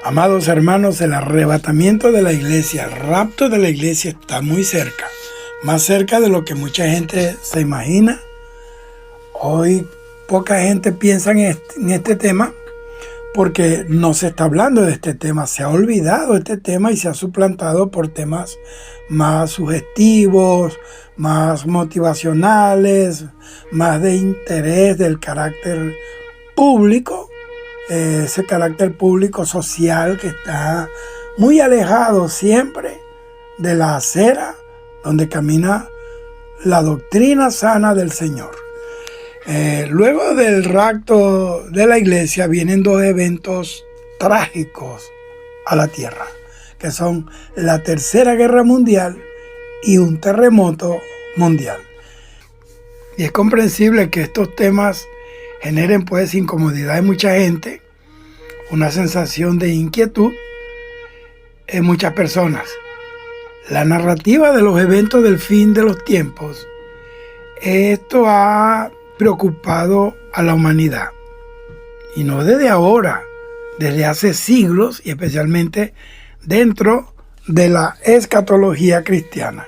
Amados hermanos, el arrebatamiento de la iglesia, el rapto de la iglesia está muy cerca, más cerca de lo que mucha gente se imagina. Hoy poca gente piensa en este tema porque no se está hablando de este tema, se ha olvidado este tema y se ha suplantado por temas más sugestivos, más motivacionales, más de interés del carácter público. Ese carácter público social que está muy alejado siempre de la acera donde camina la doctrina sana del Señor. Luego del rapto de la iglesia vienen dos eventos trágicos a la tierra, que son la Tercera Guerra Mundial y un terremoto mundial. Y es comprensible que estos temas generen pues incomodidad en mucha gente, una sensación de inquietud en muchas personas. La narrativa de los eventos del fin de los tiempos, esto ha preocupado a la humanidad. Y no desde ahora, desde hace siglos y especialmente dentro de la escatología cristiana.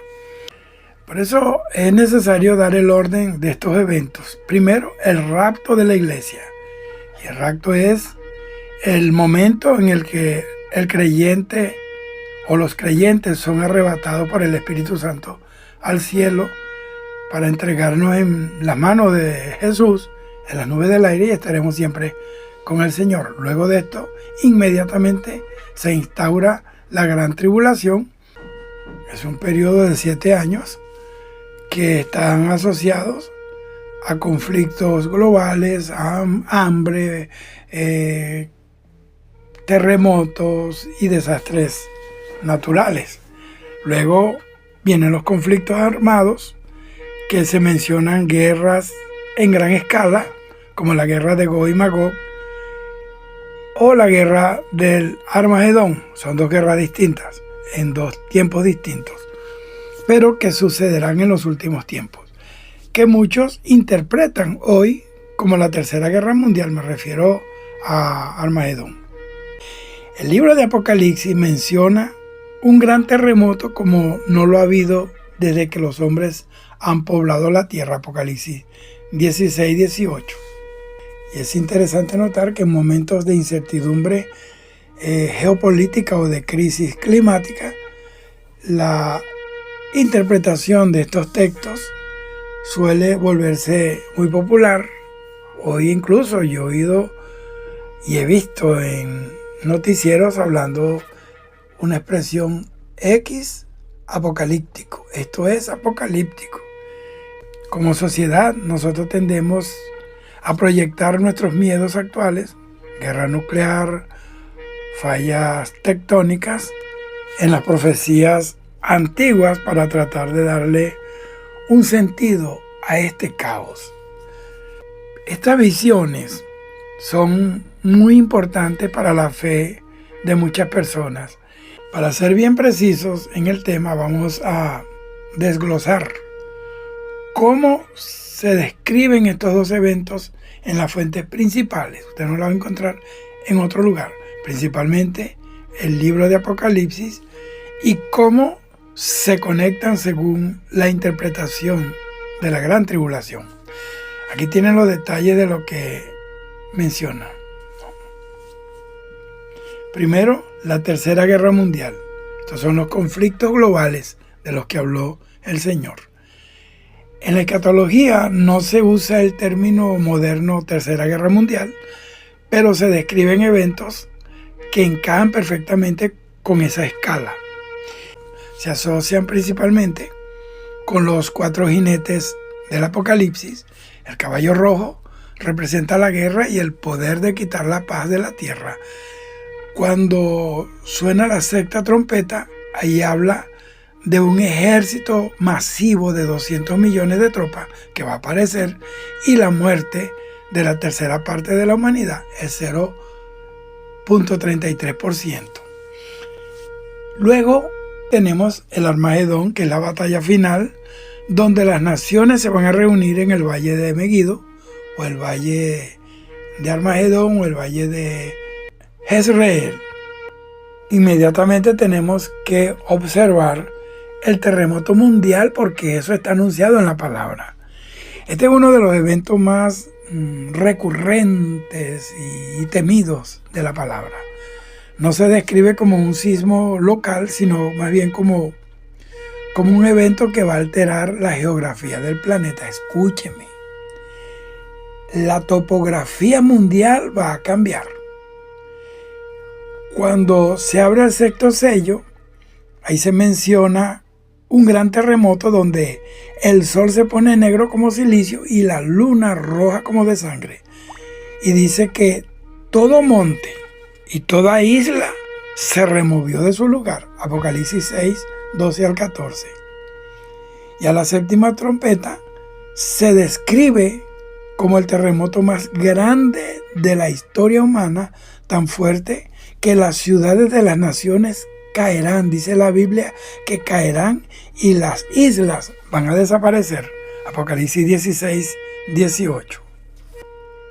Por eso es necesario dar el orden de estos eventos. Primero, el rapto de la iglesia. Y el rapto es el momento en el que el creyente o los creyentes son arrebatados por el Espíritu Santo al cielo para entregarnos en las manos de Jesús en las nubes del aire y estaremos siempre con el Señor. Luego de esto, inmediatamente se instaura la gran tribulación. Es un periodo de 7 años que están asociados a conflictos globales, a hambre, terremotos y desastres naturales. Luego vienen los conflictos armados, que se mencionan guerras en gran escala, como la guerra de Gog y Magog o la guerra del Armagedón. Son dos guerras distintas, en dos tiempos distintos, pero que sucederán en los últimos tiempos, que muchos interpretan hoy como la Tercera Guerra Mundial. Me refiero a Armagedón. El libro de Apocalipsis menciona un gran terremoto como no lo ha habido desde que los hombres han poblado la tierra, Apocalipsis 16-18. Y es interesante notar que en momentos de incertidumbre geopolítica o de crisis climática, la interpretación de estos textos suele volverse muy popular. Hoy incluso yo he oído y he visto en noticieros hablando una expresión X apocalíptico. Esto es apocalíptico. Como sociedad nosotros tendemos a proyectar nuestros miedos actuales, guerra nuclear, fallas tectónicas, en las profecías antiguas para tratar de darle un sentido a este caos. Estas visiones son muy importantes para la fe de muchas personas. Para ser bien precisos en el tema, vamos a desglosar cómo se describen estos dos eventos en las fuentes principales. Usted no la va a encontrar en otro lugar, principalmente el libro de Apocalipsis, y cómo se conectan según la interpretación de la gran tribulación. Aquí tienen los detalles de lo que menciona. Primero, la Tercera Guerra Mundial. Estos son los conflictos globales de los que habló el Señor. En la escatología no se usa el término moderno Tercera Guerra Mundial, pero se describen eventos que encajan perfectamente con esa escala. Se asocian principalmente con los 4 jinetes del Apocalipsis. El caballo rojo representa la guerra y el poder de quitar la paz de la tierra. Cuando suena la sexta trompeta, ahí habla de un ejército masivo de 200 millones de tropas que va a aparecer y la muerte de la tercera parte de la humanidad, el 0.33%. Luego tenemos el Armagedón, que es la batalla final, donde las naciones se van a reunir en el valle de Megido, o el valle de Armagedón, o el valle de Jezreel. inmediatamente tenemos que observar el terremoto mundial porque eso está anunciado en la palabra. Este es uno de los eventos más recurrentes y temidos de la palabra. No se describe como un sismo local, sino más bien como un evento que va a alterar la geografía del planeta. Escúcheme. La topografía mundial va a cambiar. Cuando se abre el sexto sello, ahí se menciona un gran terremoto donde el sol se pone negro como silicio y la luna roja como de sangre. Y dice que todo monte y toda isla se removió de su lugar. Apocalipsis 6, 12 al 14. Y a la séptima trompeta se describe como el terremoto más grande de la historia humana, tan fuerte que las ciudades de las naciones caerán. Dice la Biblia que caerán y las islas van a desaparecer. Apocalipsis 16, 18.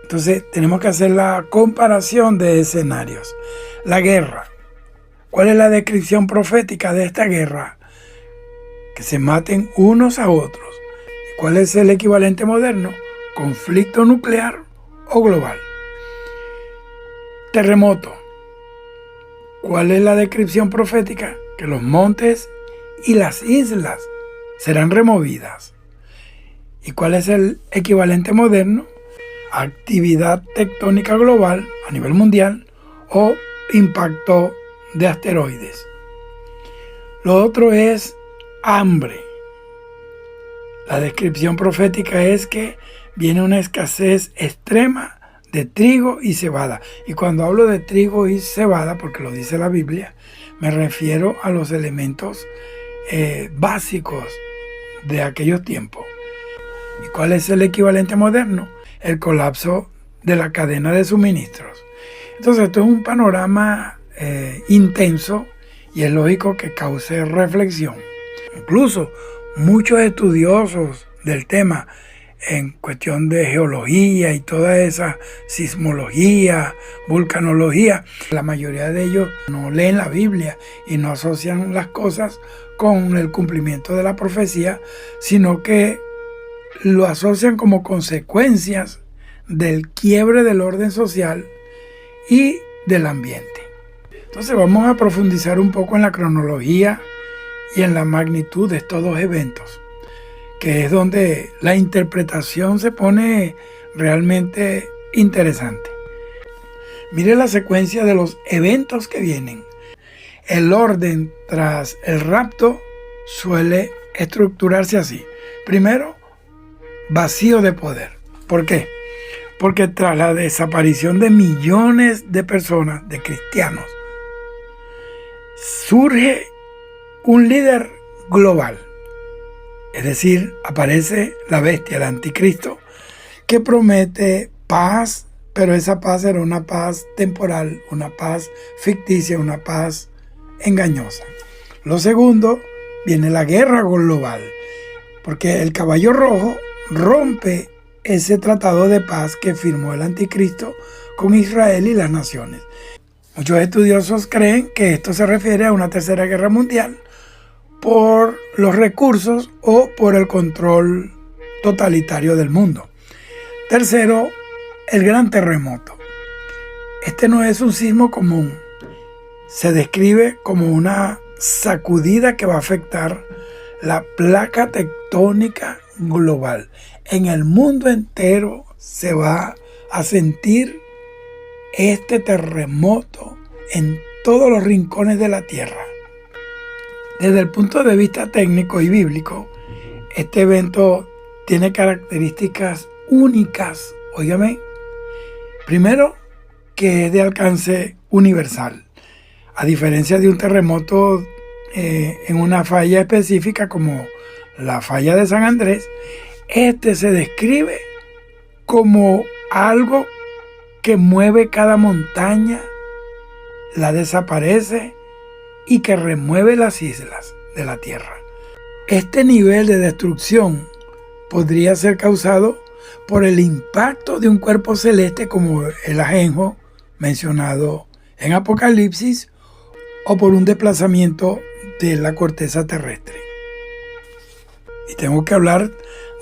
Entonces tenemos que hacer la comparación de escenarios. La guerra. ¿Cuál es la descripción profética de esta guerra? Que se maten unos a otros. ¿Cuál es el equivalente moderno? Conflicto nuclear o global. Terremoto. ¿Cuál es la descripción profética? Que los montes y las islas serán removidas. ¿Y cuál es el equivalente moderno? Actividad tectónica global a nivel mundial o impacto de asteroides. Lo otro es hambre. La descripción profética es que viene una escasez extrema de trigo y cebada. Y cuando hablo de trigo y cebada, porque lo dice la Biblia, me refiero a los elementos básicos de aquellos tiempos. ¿Y cuál es el equivalente moderno? El colapso de la cadena de suministros. Entonces esto es un panorama intenso y es lógico que cause reflexión. Incluso muchos estudiosos del tema en cuestión de geología y toda esa sismología, vulcanología, la mayoría de ellos no leen la Biblia y no asocian las cosas con el cumplimiento de la profecía, sino que lo asocian como consecuencias del quiebre del orden social y del ambiente. Entonces vamos a profundizar un poco en la cronología y en la magnitud de estos dos eventos, que es donde la interpretación se pone realmente interesante. Mire la secuencia de los eventos que vienen. El orden tras el rapto suele estructurarse así. Primero, vacío de poder. ¿Por qué? Porque tras la desaparición de millones de personas, de cristianos, surge un líder global. Es decir, aparece la bestia, el anticristo, que promete paz, pero esa paz era una paz temporal, una paz ficticia, una paz engañosa. Lo segundo, viene la guerra global, porque el caballo rojo rompe ese tratado de paz que firmó el anticristo con Israel y las naciones. Muchos estudiosos creen que esto se refiere a una tercera guerra mundial por los recursos o por el control totalitario del mundo. Tercero, el gran terremoto. Este no es un sismo común. Se describe como una sacudida que va a afectar la placa tectónica global. En el mundo entero se va a sentir este terremoto en todos los rincones de la tierra. Desde el punto de vista técnico y bíblico, este evento tiene características únicas. Óigame, primero, que es de alcance universal. A diferencia de un terremoto en una falla específica como la falla de San Andrés, este se describe como algo que mueve cada montaña, la desaparece y que remueve las islas de la tierra. Este nivel de destrucción podría ser causado por el impacto de un cuerpo celeste como el ajenjo mencionado en Apocalipsis, o por un desplazamiento de la corteza terrestre. Y tengo que hablar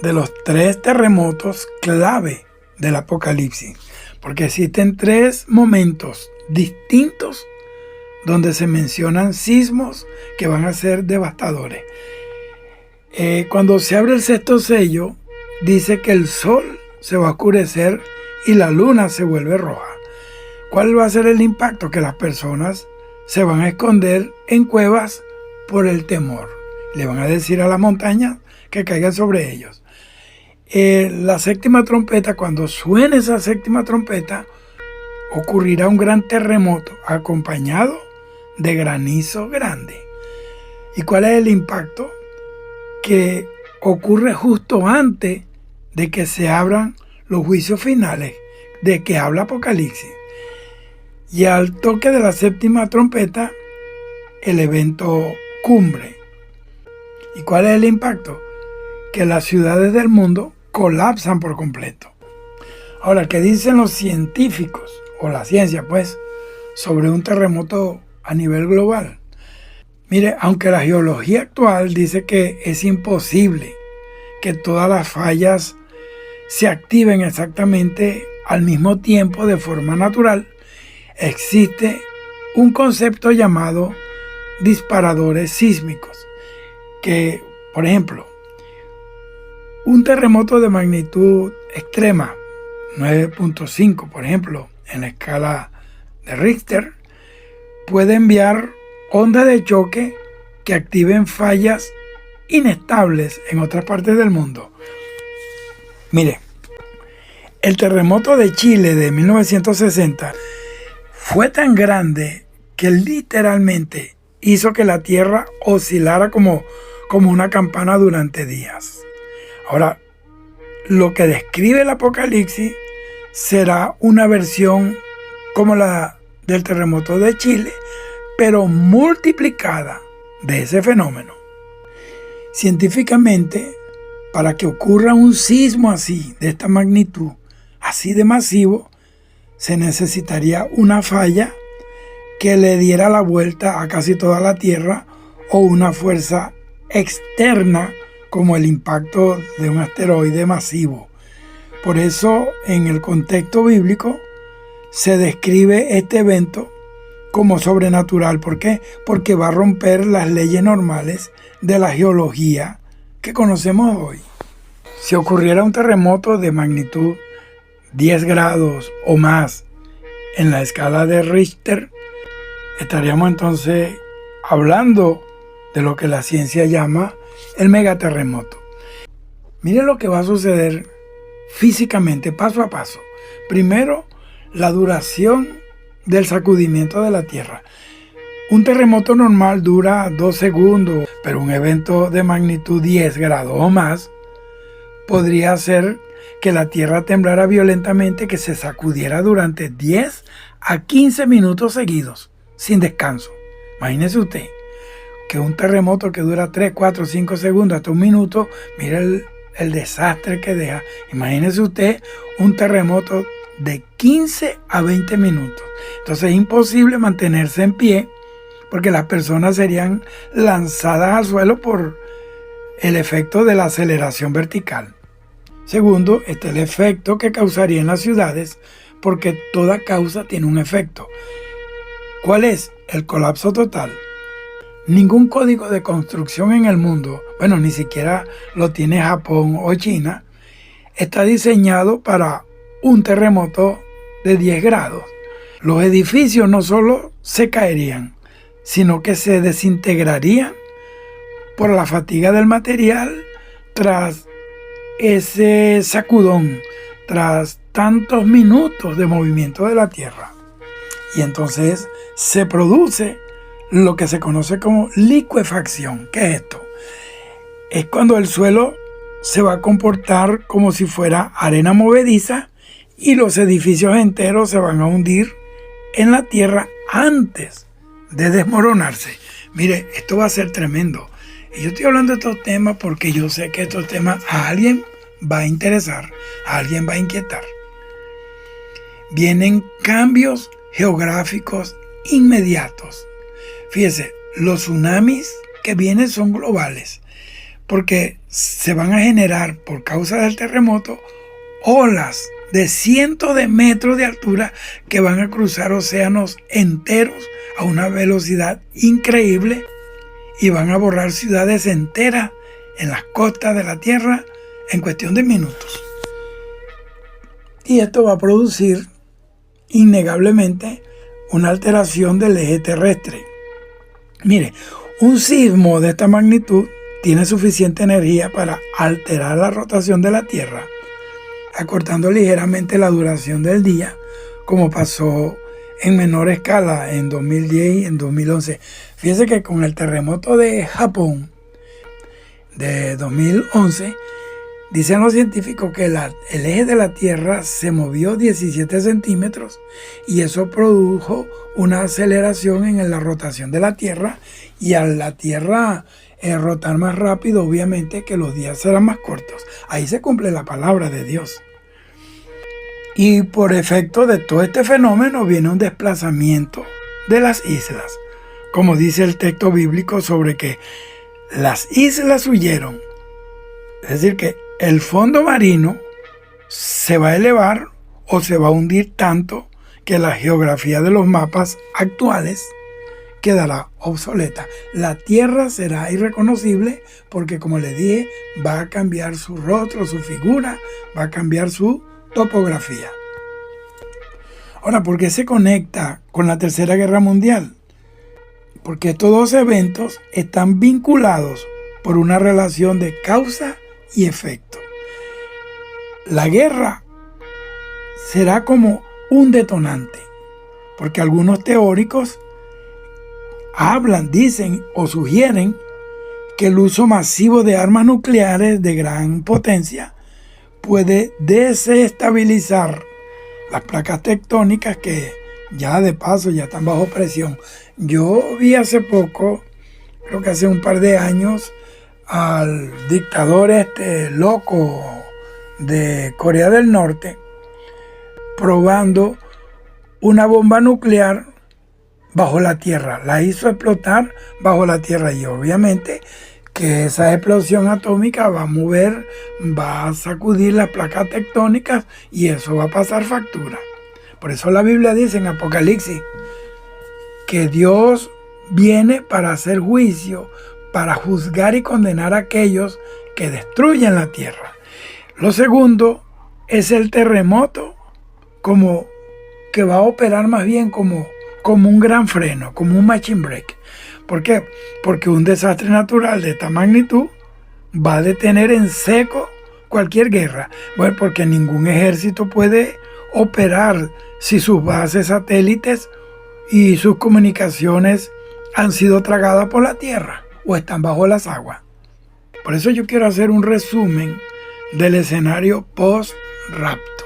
de los 3 terremotos clave del Apocalipsis, porque existen 3 momentos distintos donde se mencionan sismos que van a ser devastadores. Cuando se abre el 6º sello, dice que el sol se va a oscurecer y la luna se vuelve roja. ¿Cuál va a ser el impacto? Que las personas se van a esconder en cuevas por el temor. Le van a decir a la montaña que caigan sobre ellos. La 7ª trompeta, cuando suene esa 7ª trompeta, ocurrirá un gran terremoto acompañado de granizo grande. ¿Y cuál es el impacto? Que ocurre justo antes de que se abran los juicios finales de que habla Apocalipsis. Y al toque de la 7ª trompeta, el evento cumbre. ¿Y cuál es el impacto? Que las ciudades del mundo colapsan por completo. Ahora, ¿qué dicen los científicos, o la ciencia pues, sobre un terremoto a nivel global? Mire, aunque la geología actual dice que es imposible que todas las fallas se activen exactamente al mismo tiempo de forma natural, existe un concepto llamado disparadores sísmicos, que, por ejemplo, un terremoto de magnitud extrema, 9.5, por ejemplo, en la escala de Richter, puede enviar ondas de choque que activen fallas inestables en otras partes del mundo. Mire, el terremoto de Chile de 1960 fue tan grande que literalmente hizo que la tierra oscilara como una campana durante días. Ahora, lo que describe el Apocalipsis será una versión como la del terremoto de Chile, pero multiplicada de ese fenómeno. Científicamente, para que ocurra un sismo así, de esta magnitud, así de masivo, se necesitaría una falla que le diera la vuelta a casi toda la Tierra o una fuerza externa como el impacto de un asteroide masivo. Por eso, en el contexto bíblico, se describe este evento como sobrenatural. ¿Por qué? Porque va a romper las leyes normales de la geología que conocemos hoy. Si ocurriera un terremoto de magnitud 10 grados o más en la escala de Richter, estaríamos entonces hablando de lo que la ciencia llama el megaterremoto. Miren lo que va a suceder físicamente, paso a paso. Primero, la duración del sacudimiento de la Tierra. Un terremoto normal dura 2 segundos, pero un evento de magnitud 10 grados o más podría hacer que la Tierra temblara violentamente, que se sacudiera durante 10 a 15 minutos seguidos, sin descanso. Imagínese usted que un terremoto que dura 3, 4, 5 segundos hasta un minuto, mira el desastre que deja. Imagínese usted un terremoto de 15 a 20 minutos. Entonces es imposible mantenerse en pie porque las personas serían lanzadas al suelo por el efecto de la aceleración vertical. Segundo, está el efecto que causaría en las ciudades, porque toda causa tiene un efecto. ¿Cuál es? El colapso total. Ningún código de construcción en el mundo, bueno, ni siquiera lo tiene Japón o China, está diseñado para un terremoto de 10 grados. Los edificios no solo se caerían, sino que se desintegrarían por la fatiga del material tras ese sacudón, tras tantos minutos de movimiento de la Tierra. Y entonces se produce lo que se conoce como licuefacción. ¿Qué es esto? Es cuando el suelo se va a comportar como si fuera arena movediza y los edificios enteros se van a hundir en la tierra antes de desmoronarse. Mire, esto va a ser tremendo. Y yo estoy hablando de estos temas porque yo sé que estos temas a alguien va a interesar, a alguien va a inquietar. Vienen cambios geográficos inmediatos. Fíjese, los tsunamis que vienen son globales, porque se van a generar por causa del terremoto olas de cientos de metros de altura que van a cruzar océanos enteros a una velocidad increíble y van a borrar ciudades enteras en las costas de la Tierra en cuestión de minutos. Y esto va a producir innegablemente una alteración del eje terrestre. Mire, un sismo de esta magnitud tiene suficiente energía para alterar la rotación de la Tierra, acortando ligeramente la duración del día, como pasó en menor escala en 2010 y en 2011. Fíjense que con el terremoto de Japón de 2011, dicen los científicos que el eje de la Tierra se movió 17 centímetros y eso produjo una aceleración en la rotación de la Tierra, y al la Tierra rotar más rápido, obviamente que los días serán más cortos. Ahí se cumple la palabra de Dios. Y por efecto de todo este fenómeno viene un desplazamiento de las islas, como dice el texto bíblico sobre que las islas huyeron. Es decir, que el fondo marino se va a elevar o se va a hundir tanto que la geografía de los mapas actuales quedará obsoleta. La Tierra será irreconocible porque, como les dije, va a cambiar su rostro, su figura, va a cambiar su topografía. Ahora, ¿por qué se conecta con la Tercera Guerra Mundial? Porque estos dos eventos están vinculados por una relación de causa y efecto. La guerra será como un detonante, porque algunos teóricos hablan, dicen o sugieren que el uso masivo de armas nucleares de gran potencia puede desestabilizar las placas tectónicas que ya de paso ya están bajo presión. Yo vi hace poco, creo que hace un par de años, al dictador loco de Corea del Norte probando una bomba nuclear bajo la tierra. La hizo explotar bajo la tierra y obviamente que esa explosión atómica va a mover, va a sacudir las placas tectónicas y eso va a pasar factura. Por eso la Biblia dice en Apocalipsis que Dios viene para hacer juicio, para juzgar y condenar a aquellos que destruyen la tierra. Lo segundo es el terremoto, como que va a operar más bien como un gran freno, como un machine break. ¿Por qué? Porque un desastre natural de esta magnitud va a detener en seco cualquier guerra. Bueno, porque ningún ejército puede operar si sus bases satélites y sus comunicaciones han sido tragadas por la tierra o están bajo las aguas. Por eso yo quiero hacer un resumen del escenario post-rapto.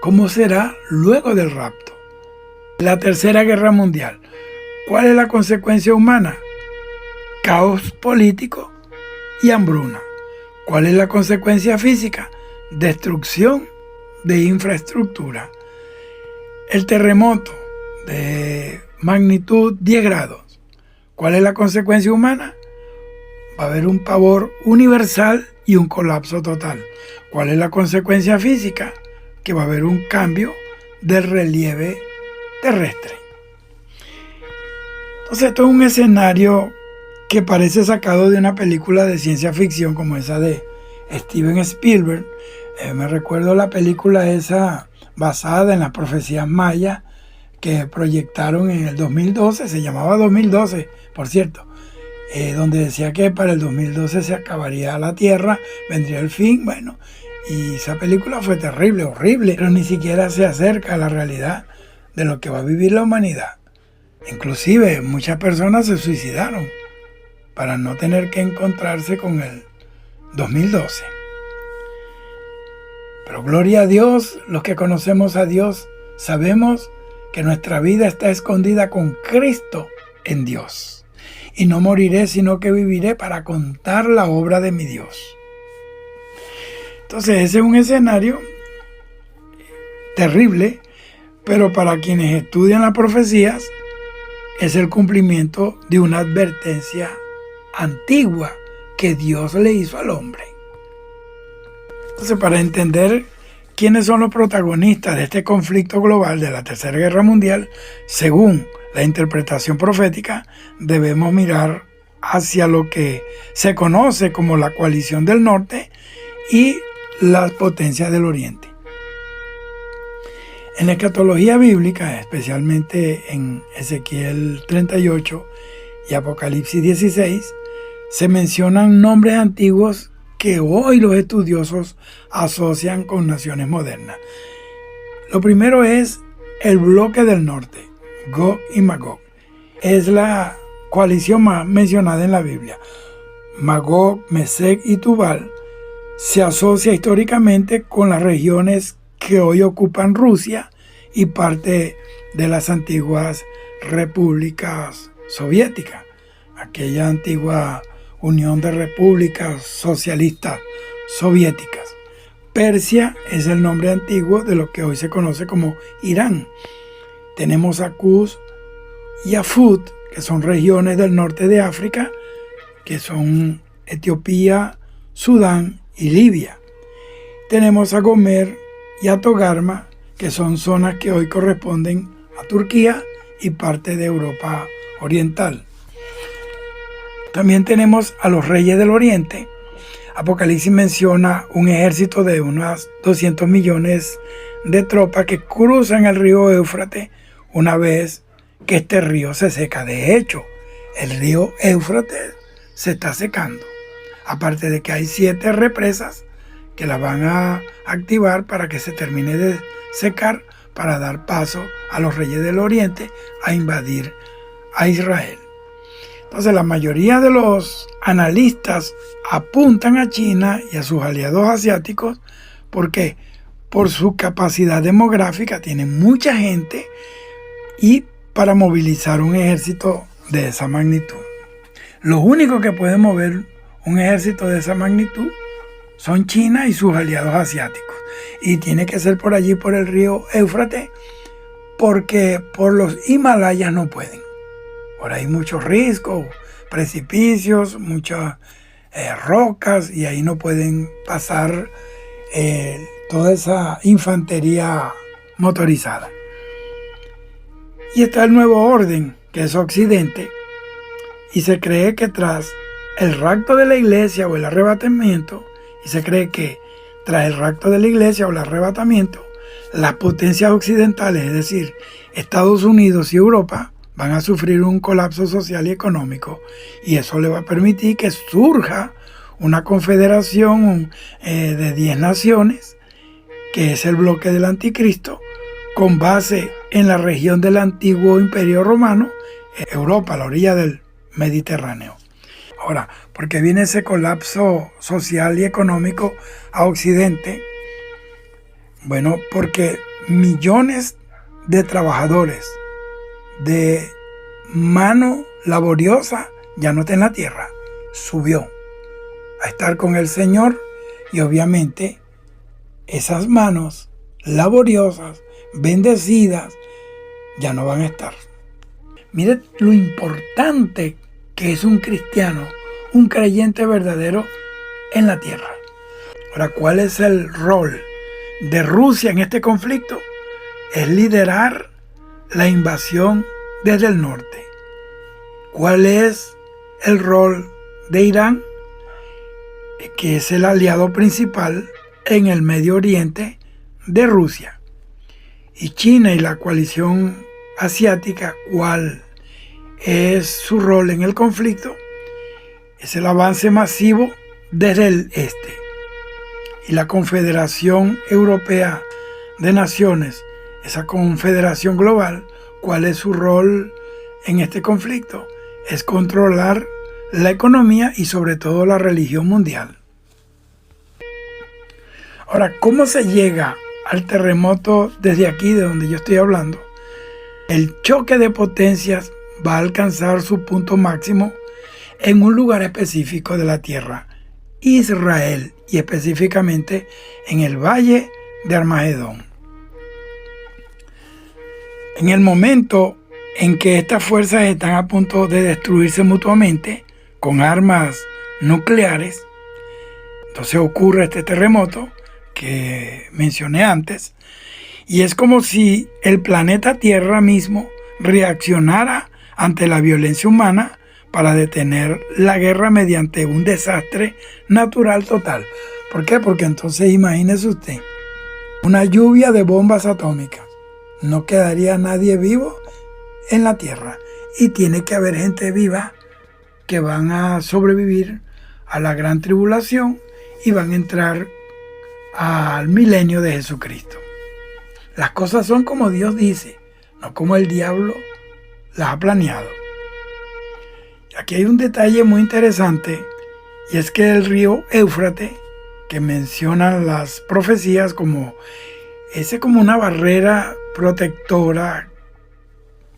¿Cómo será luego del rapto? La Tercera Guerra Mundial. ¿Cuál es la consecuencia humana? Caos político y hambruna. ¿Cuál es la consecuencia física? Destrucción de infraestructura. El terremoto de magnitud 10 grados. ¿Cuál es la consecuencia humana? Va a haber un pavor universal y un colapso total. ¿Cuál es la consecuencia física? Que va a haber un cambio del relieve terrestre. Entonces, esto es un escenario que parece sacado de una película de ciencia ficción como esa de Steven Spielberg. Me recuerdo la película esa basada en las profecías mayas que proyectaron en el 2012, se llamaba 2012, por cierto, donde decía que para el 2012 se acabaría la Tierra, vendría el fin. Bueno, y esa película fue terrible, horrible, pero ni siquiera se acerca a la realidad de lo que va a vivir la humanidad. Inclusive muchas personas se suicidaron para no tener que encontrarse con el 2012. Pero gloria a Dios, los que conocemos a Dios, sabemos que nuestra vida está escondida con Cristo en Dios. Y no moriré, sino que viviré para contar la obra de mi Dios. Entonces ese es un escenario terrible, pero para quienes estudian las profecías, es el cumplimiento de una advertencia antigua que Dios le hizo al hombre. Entonces, para entender quiénes son los protagonistas de este conflicto global de la Tercera Guerra Mundial, según la interpretación profética, debemos mirar hacia lo que se conoce como la coalición del norte y las potencias del oriente. En la escatología bíblica, especialmente en Ezequiel 38 y Apocalipsis 16, se mencionan nombres antiguos que hoy los estudiosos asocian con naciones modernas. Lo primero es el bloque del norte, Gog y Magog. Es la coalición más mencionada en la Biblia. Magog, Mesec y Tubal se asocia históricamente con las regiones que hoy ocupan Rusia y parte de las antiguas repúblicas soviéticas, aquella antigua Unión de Repúblicas Socialistas Soviéticas. Persia es el nombre antiguo de lo que hoy se conoce como Irán. Tenemos a Kuz y a Fud, que son regiones del norte de África, que son Etiopía, Sudán y Libia. Tenemos a Gomer y a Togarma, que son zonas que hoy corresponden a Turquía y parte de Europa Oriental. También tenemos a los reyes del oriente. Apocalipsis menciona un ejército de unos 200 millones de tropas que cruzan el río Éufrates una vez que este río se seca. De hecho, el río Éufrates se está secando. Aparte de que hay 7 represas que la van a activar para que se termine de secar, para dar paso a los reyes del oriente a invadir a Israel. Entonces, la mayoría de los analistas apuntan a China y a sus aliados asiáticos porque por su capacidad demográfica tienen mucha gente y para movilizar un ejército de esa magnitud. Los únicos que pueden mover un ejército de esa magnitud son China y sus aliados asiáticos. Y tiene que ser por allí, por el río Éufrates, porque por los Himalayas no pueden. Por ahí muchos riscos, precipicios, muchas rocas, y ahí no pueden pasar toda esa infantería motorizada. Y está el nuevo orden, que es Occidente, y se cree que tras el rapto de la iglesia o el arrebatamiento, las potencias occidentales, es decir, Estados Unidos y Europa, van a sufrir un colapso social y económico, y eso le va a permitir que surja una confederación de 10 naciones, que es el bloque del anticristo, con base en la región del antiguo Imperio Romano, Europa, a la orilla del Mediterráneo. Ahora, ¿por qué viene ese colapso social y económico a Occidente? Bueno, porque millones de trabajadores de mano laboriosa ya no está en la tierra, subió a estar con el Señor, y obviamente esas manos laboriosas, bendecidas, ya no van a estar. Mire lo importante que es un cristiano, un creyente verdadero en la tierra. Ahora, ¿cuál es el rol de Rusia en este conflicto? Es liderar la invasión desde el norte. ¿Cuál es el rol de Irán? Que es el aliado principal en el Medio Oriente de Rusia. Y China y la coalición asiática, ¿cuál es su rol en el conflicto? Es el avance masivo desde el este. Y la Confederación Europea de Naciones, esa confederación global, ¿cuál es su rol en este conflicto? Es controlar la economía y sobre todo la religión mundial. Ahora, ¿cómo se llega al terremoto desde aquí, de donde yo estoy hablando? El choque de potencias va a alcanzar su punto máximo en un lugar específico de la tierra, Israel, y específicamente en el valle de Armagedón. En el momento en que estas fuerzas están a punto de destruirse mutuamente con armas nucleares. Entonces ocurre este terremoto que mencioné antes, y es como si el planeta Tierra mismo reaccionara ante la violencia humana para detener la guerra mediante un desastre natural total. ¿Por qué? Porque entonces imagínese usted, una lluvia de bombas atómicas. No quedaría nadie vivo en la Tierra, y tiene que haber gente viva que van a sobrevivir a la gran tribulación y van a entrar al milenio de Jesucristo. Las cosas son como Dios dice, no como el diablo las ha planeado. Aquí hay un detalle muy interesante, y es que el río Éufrates, que mencionan las profecías como una barrera protectora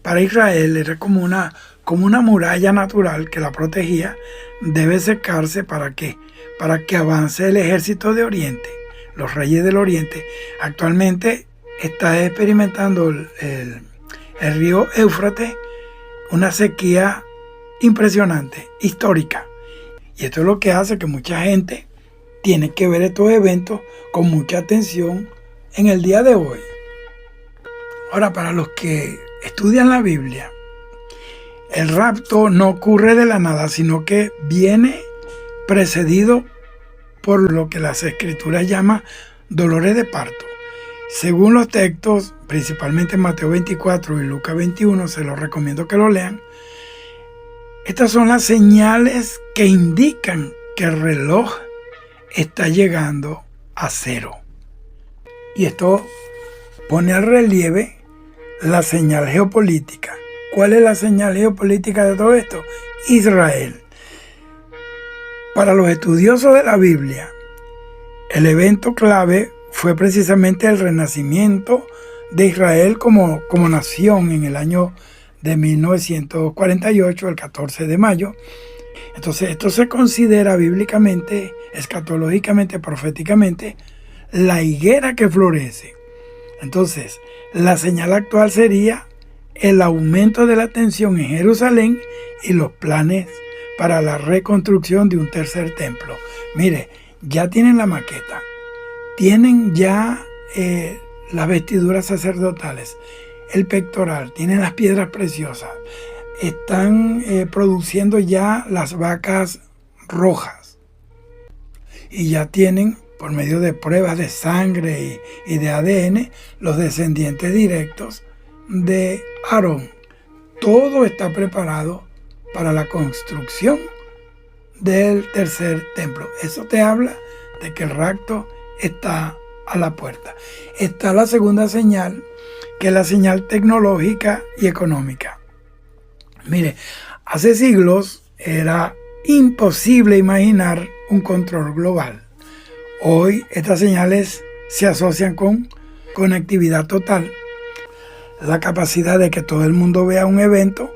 para Israel, era como una muralla natural que la protegía, debe secarse. ¿Para qué? Para que avance el ejército de Oriente, los reyes del Oriente. Actualmente está experimentando el río Éufrates una sequía impresionante, histórica. Y esto es lo que hace que mucha gente tiene que ver estos eventos con mucha atención en el día de hoy. Ahora, para los que estudian la Biblia, el rapto no ocurre de la nada, sino que viene precedido por lo que las Escrituras llaman dolores de parto. Según los textos, principalmente Mateo 24 y Lucas 21, se los recomiendo que lo lean. Estas son las señales que indican que el reloj está llegando a cero. Y esto pone al relieve la señal geopolítica. ¿Cuál es la señal geopolítica de todo esto? Israel. Para los estudiosos de la Biblia, el evento clave fue precisamente el renacimiento de Israel como nación en el año de 1948, el 14 de mayo. Entonces, esto se considera bíblicamente, escatológicamente, proféticamente, la higuera que florece. Entonces, la señal actual sería el aumento de la tensión en Jerusalén y los planes para la reconstrucción de un tercer templo. Mire, ya tienen la maqueta, tienen ya las vestiduras sacerdotales, el pectoral, tienen las piedras preciosas, están produciendo ya las vacas rojas, y ya tienen, por medio de pruebas de sangre y de ADN, los descendientes directos de Aarón. Todo está preparado para la construcción del tercer templo. Eso te habla de que el rapto está a la puerta. Está la segunda señal, que es la señal tecnológica y económica. Mire, hace siglos era imposible imaginar un control global. Hoy estas señales se asocian con conectividad total, la capacidad de que todo el mundo vea un evento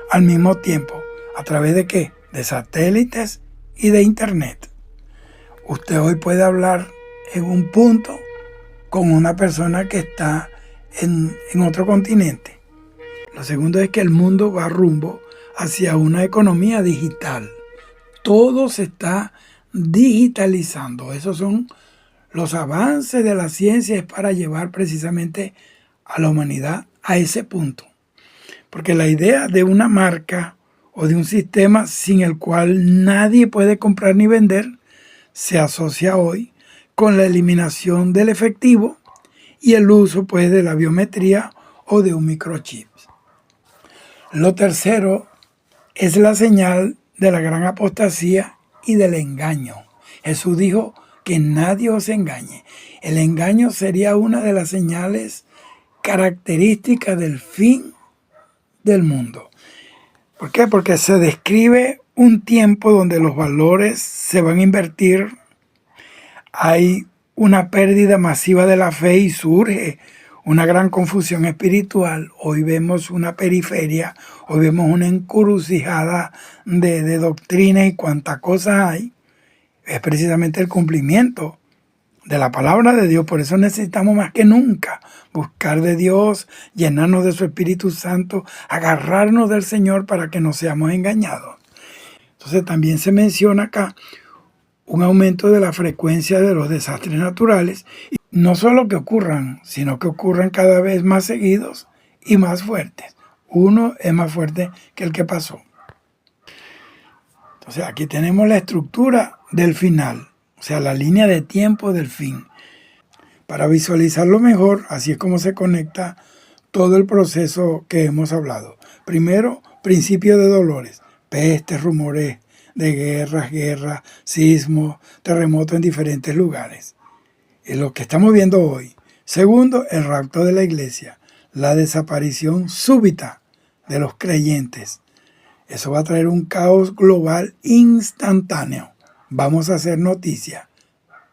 al mismo tiempo. ¿A través de qué? De satélites y de internet. Usted hoy puede hablar en un punto con una persona que está en otro continente. Lo segundo es que el mundo va rumbo hacia una economía digital. Todo se está digitalizando. Esos son los avances de la ciencia para llevar precisamente a la humanidad a ese punto. Porque la idea de una marca o de un sistema sin el cual nadie puede comprar ni vender se asocia hoy con la eliminación del efectivo y el uso pues de la biometría o de un microchip. Lo tercero es la señal de la gran apostasía y del engaño. Jesús dijo que nadie os engañe. El engaño sería una de las señales características del fin del mundo. ¿Por qué? Porque se describe un tiempo donde los valores se van a invertir, hay una pérdida masiva de la fe y surge una gran confusión espiritual. Hoy vemos una periferia, hoy vemos una encrucijada de doctrinas y cuántas cosas hay. Es precisamente el cumplimiento de la palabra de Dios. Por eso necesitamos más que nunca buscar de Dios, llenarnos de su Espíritu Santo, agarrarnos del Señor para que no seamos engañados. Entonces también se menciona acá un aumento de la frecuencia de los desastres naturales, y no solo que ocurran, sino que ocurran cada vez más seguidos y más fuertes. Uno es más fuerte que el que pasó. Entonces aquí tenemos la estructura del final, o sea, la línea de tiempo del fin. Para visualizarlo mejor, así es como se conecta todo el proceso que hemos hablado. Primero, principio de dolores, pestes, rumores de guerras, sismos, terremotos en diferentes lugares. Es lo que estamos viendo hoy. Segundo, el rapto de la iglesia, la desaparición súbita de los creyentes. Eso va a traer un caos global instantáneo. Vamos a hacer noticia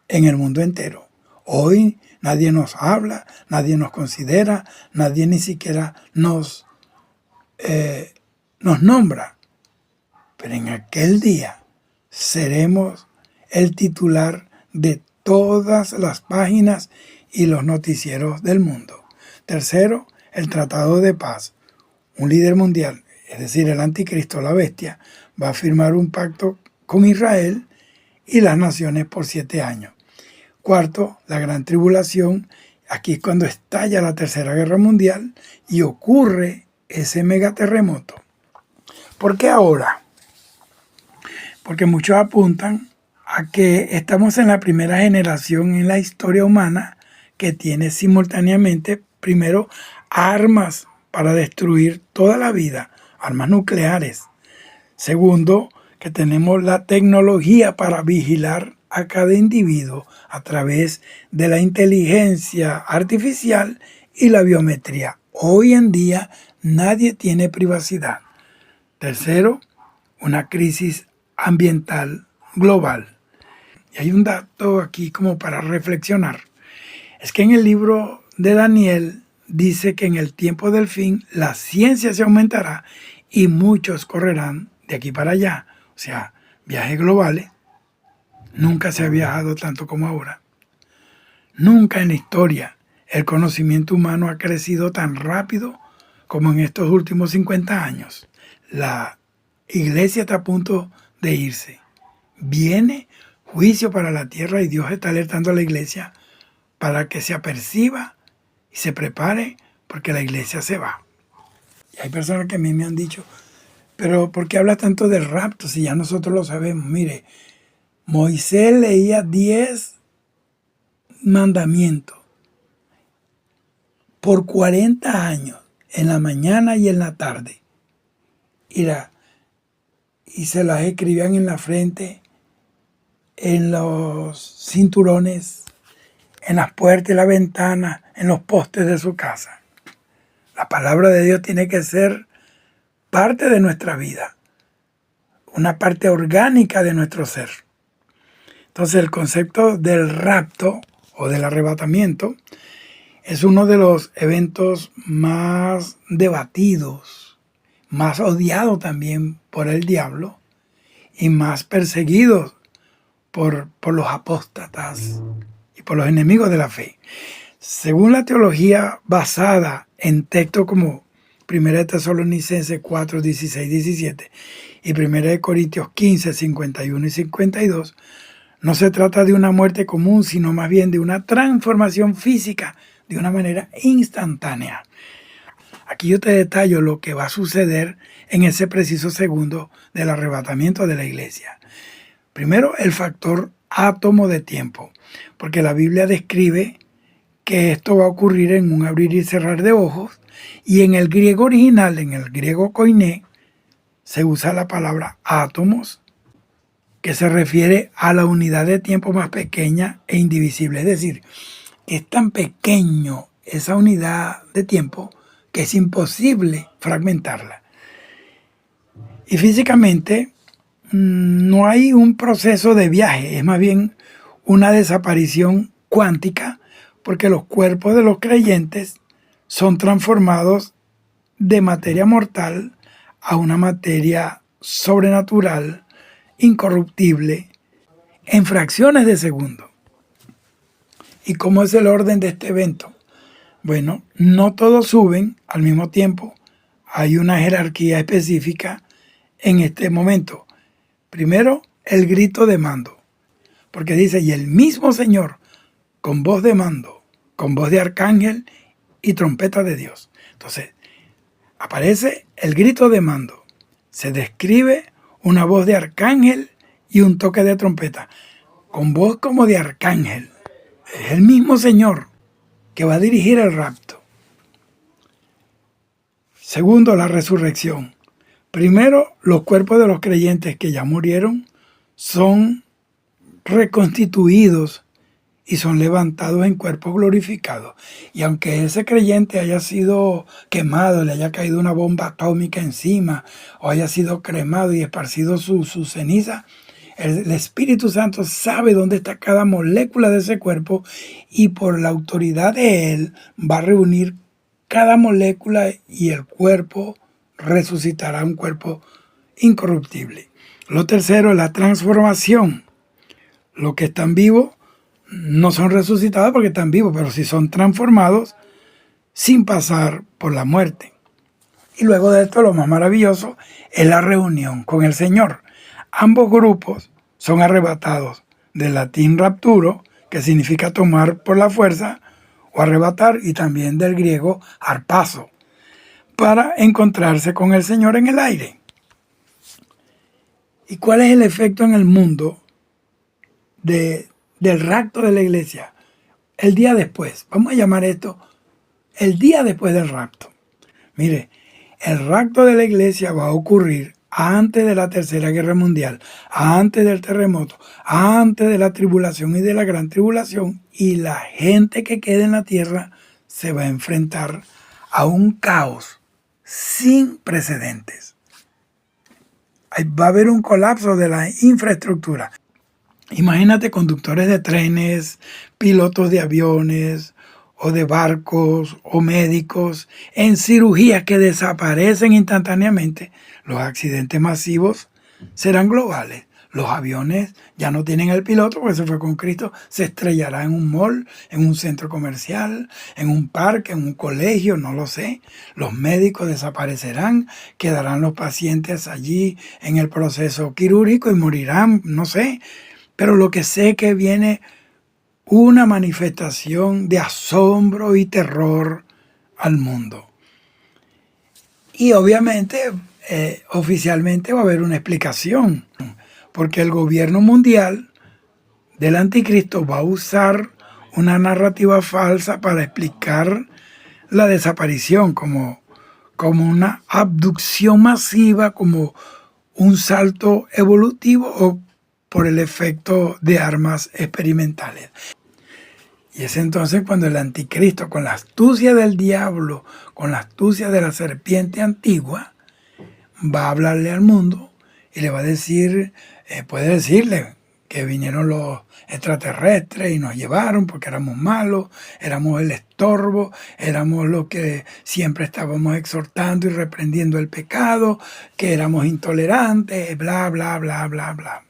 en el mundo entero. Hoy nadie nos habla, nadie nos considera, nadie ni siquiera nos nombra. Pero en aquel día seremos el titular de todas las páginas y los noticieros del mundo. Tercero, el Tratado de Paz. Un líder mundial, es decir, el anticristo, la bestia, va a firmar un pacto con Israel y las naciones por 7 años. Cuarto, la gran tribulación. Aquí es cuando estalla la Tercera Guerra Mundial y ocurre ese megaterremoto. ¿Por qué ahora? Porque muchos apuntan a que estamos en la primera generación en la historia humana que tiene simultáneamente, primero, armas para destruir toda la vida, armas nucleares. Segundo, que tenemos la tecnología para vigilar a cada individuo a través de la inteligencia artificial y la biometría. Hoy en día nadie tiene privacidad. Tercero, una crisis ambiental global. Y hay un dato aquí como para reflexionar. Es que en el libro de Daniel dice que en el tiempo del fin la ciencia se aumentará y muchos correrán de aquí para allá. O sea, viajes globales. Nunca se ha viajado tanto como ahora. Nunca en la historia el conocimiento humano ha crecido tan rápido como en estos últimos 50 años. La iglesia está a punto de irse. Viene juicio para la tierra y Dios está alertando a la iglesia para que se aperciba y se prepare porque la iglesia se va. Y hay personas que a mí me han dicho, pero ¿por qué habla tanto del rapto si ya nosotros lo sabemos? Mire, Moisés leía 10 mandamientos por 40 años, en la mañana y en la tarde. Y se las escribían en la frente, en los cinturones, en las puertas y las ventanas, en los postes de su casa. La palabra de Dios tiene que ser parte de nuestra vida, una parte orgánica de nuestro ser. Entonces el concepto del rapto o del arrebatamiento es uno de los eventos más debatidos, más odiados también por el diablo y más perseguidos por los apóstatas y por los enemigos de la fe. Según la teología basada en textos como 1 Tesalonicenses 4, 16, 17 y 1 Corintios 15, 51 y 52, no se trata de una muerte común, sino más bien de una transformación física de una manera instantánea. Aquí yo te detallo lo que va a suceder en ese preciso segundo del arrebatamiento de la iglesia. Primero, el factor átomo de tiempo, porque la Biblia describe que esto va a ocurrir en un abrir y cerrar de ojos, y en el griego original, en el griego koiné, se usa la palabra átomos, que se refiere a la unidad de tiempo más pequeña e indivisible. Es decir, es tan pequeño esa unidad de tiempo que es imposible fragmentarla. Y físicamente no hay un proceso de viaje, es más bien una desaparición cuántica, porque los cuerpos de los creyentes son transformados de materia mortal a una materia sobrenatural, incorruptible, en fracciones de segundo. ¿Y cómo es el orden de este evento? Bueno, no todos suben al mismo tiempo. Hay una jerarquía específica en este momento. Primero, el grito de mando. Porque dice, y el mismo Señor, con voz de mando, con voz de arcángel y trompeta de Dios. Entonces, aparece el grito de mando. Se describe una voz de arcángel y un toque de trompeta. Con voz como de arcángel. Es el mismo Señor que va a dirigir el rapto. Segundo, la resurrección. Primero, los cuerpos de los creyentes que ya murieron son reconstituidos y son levantados en cuerpos glorificados. Y aunque ese creyente haya sido quemado, le haya caído una bomba atómica encima, o haya sido cremado y esparcido su ceniza, el Espíritu Santo sabe dónde está cada molécula de ese cuerpo y por la autoridad de Él va a reunir cada molécula y el cuerpo resucitará un cuerpo incorruptible. Lo tercero es la transformación. Los que están vivos no son resucitados porque están vivos, pero sí son transformados sin pasar por la muerte. Y luego de esto, lo más maravilloso es la reunión con el Señor. Ambos grupos son arrebatados, del latín rapturo, que significa tomar por la fuerza o arrebatar, y también del griego harpazo, para encontrarse con el Señor en el aire. ¿Y cuál es el efecto en el mundo del rapto de la iglesia? El día después, vamos a llamar esto el día después del rapto. Mire, el rapto de la iglesia va a ocurrir antes de la Tercera Guerra Mundial, antes del terremoto, antes de la tribulación y de la gran tribulación, y la gente que quede en la tierra se va a enfrentar a un caos sin precedentes. Va a haber un colapso de la infraestructura. Imagínate conductores de trenes, pilotos de aviones o de barcos o médicos en cirugías que desaparecen instantáneamente. Los accidentes masivos serán globales. Los aviones ya no tienen el piloto porque se fue con Cristo. Se estrellará en un mall, en un centro comercial, en un parque, en un colegio, no lo sé. Los médicos desaparecerán, quedarán los pacientes allí en el proceso quirúrgico y morirán, no sé. Pero lo que sé es que viene una manifestación de asombro y terror al mundo. Y obviamente, oficialmente va a haber una explicación, porque el gobierno mundial del anticristo va a usar una narrativa falsa para explicar la desaparición como una abducción masiva, como un salto evolutivo o por el efecto de armas experimentales. Y es entonces cuando el anticristo, con la astucia del diablo, con la astucia de la serpiente antigua, va a hablarle al mundo y le va a decir, puede decirle que vinieron los extraterrestres y nos llevaron porque éramos malos, éramos el estorbo, éramos los que siempre estábamos exhortando y reprendiendo el pecado, que éramos intolerantes, bla, bla, bla, bla, bla.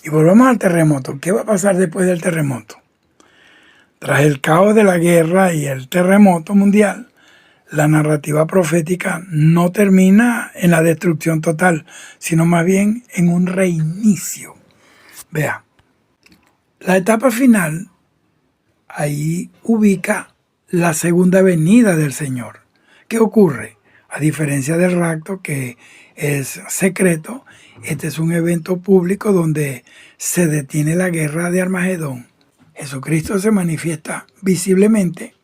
Y volvamos al terremoto. ¿Qué va a pasar después del terremoto? Tras el caos de la guerra y el terremoto mundial, la narrativa profética no termina en la destrucción total, sino más bien en un reinicio. Vea, la etapa final ahí ubica la segunda venida del Señor. ¿Qué ocurre? A diferencia del rapto, que es secreto, este es un evento público donde se detiene la guerra de Armagedón. Jesucristo se manifiesta visiblemente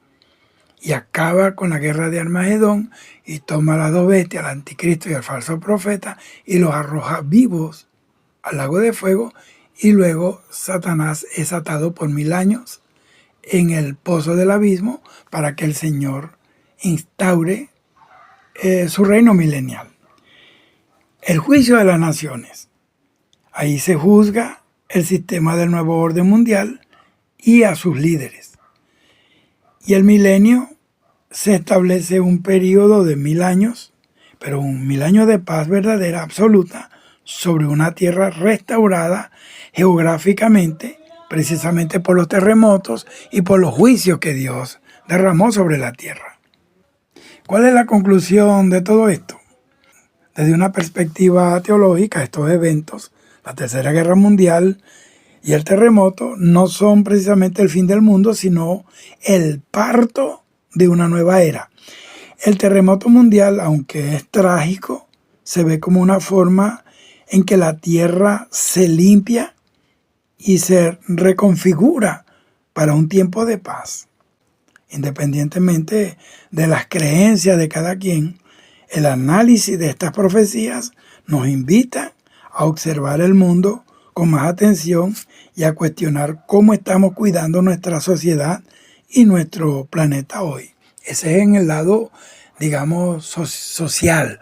y acaba con la guerra de Armagedón y toma a las dos bestias, al anticristo y al falso profeta, y los arroja vivos al lago de fuego, y luego Satanás es atado por 1000 años en el pozo del abismo para que el Señor instaure su reino milenial. El juicio de las naciones. Ahí se juzga el sistema del nuevo orden mundial y a sus líderes. Y el milenio se establece un periodo de 1000 años, pero 1000 años de paz verdadera, absoluta, sobre una tierra restaurada geográficamente precisamente por los terremotos y por los juicios que Dios derramó sobre la tierra. ¿Cuál es la conclusión de todo esto? Desde una perspectiva teológica, estos eventos, la Tercera Guerra Mundial y el terremoto, no son precisamente el fin del mundo, sino el parto de una nueva era. El terremoto mundial, aunque es trágico, se ve como una forma en que la tierra se limpia y se reconfigura para un tiempo de paz. Independientemente de las creencias de cada quien, el análisis de estas profecías nos invita a observar el mundo con más atención y a cuestionar cómo estamos cuidando nuestra sociedad y nuestro planeta hoy. Ese es en el lado, digamos, social,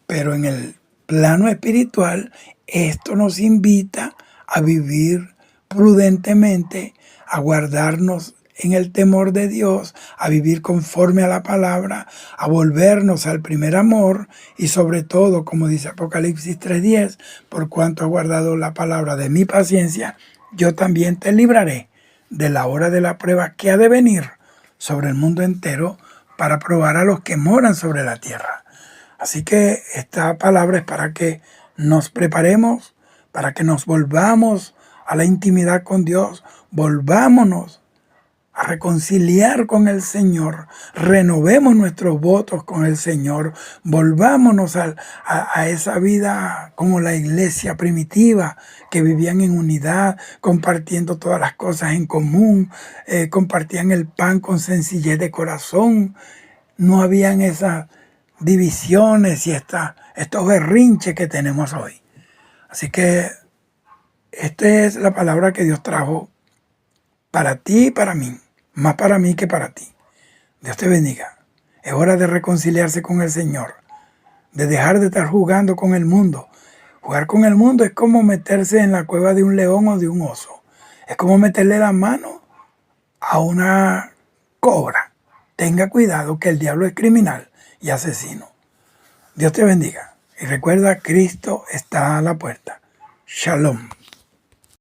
pero en el plano espiritual esto nos invita a vivir prudentemente, a guardarnos en el temor de Dios, a vivir conforme a la palabra, a volvernos al primer amor y sobre todo, como dice Apocalipsis 3:10, por cuanto has guardado la palabra de mi paciencia, yo también te libraré de la hora de la prueba que ha de venir sobre el mundo entero para probar a los que moran sobre la tierra. Así que esta palabra es para que nos preparemos, para que nos volvamos a la intimidad con Dios, volvámonos a reconciliar con el Señor, renovemos nuestros votos con el Señor, volvámonos a esa vida como la iglesia primitiva, que vivían en unidad, compartiendo todas las cosas en común, compartían el pan con sencillez de corazón, no habían esas divisiones y estos berrinches que tenemos hoy. Así que esta es la palabra que Dios trajo para ti y para mí, más para mí que para ti. Dios te bendiga. Es hora de reconciliarse con el Señor, de dejar de estar jugando con el mundo. Jugar con el mundo es como meterse en la cueva de un león o de un oso. Es como meterle la mano a una cobra. Tenga cuidado que el diablo es criminal y asesino. Dios te bendiga. Y recuerda, Cristo está a la puerta. Shalom.